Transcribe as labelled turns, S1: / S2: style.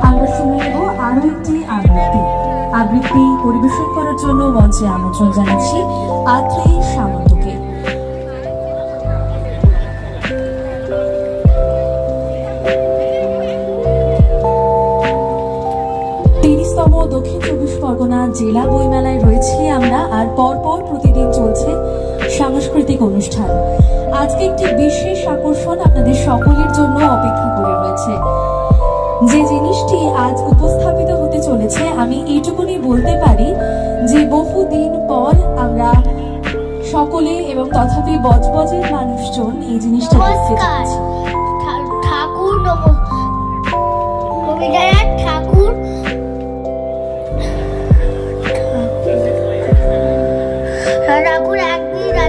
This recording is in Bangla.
S1: আমরা শুনে নেব আরো একটি আবৃত্তি পরিবেশন করার জন্য মঞ্চে আমন্ত্রণ জানাচ্ছি আত্রেয়ী সামন্তকে। দক্ষিণ 24 পরগনা জেলা বইমেলায় রয়েছি আমরা, আর পরপর প্রতিদিন চলছে সাংস্কৃতিক অনুষ্ঠান। আজকে একটি বিশেষ আকর্ষণ আপনাদের সকলের জন্য অপেক্ষা করে রয়েছে। যে জিনিসটি আজ উপস্থাপিত হতে চলেছে, আমি এইটুকুনি বলতে পারি যে বহুদিন পর আমরা সকলে এবং তথাপি বজবজের মানুষজন এই জিনিসটা দেখতে
S2: ঠাকুর রবীন্দ্রনাথ ঠাকুর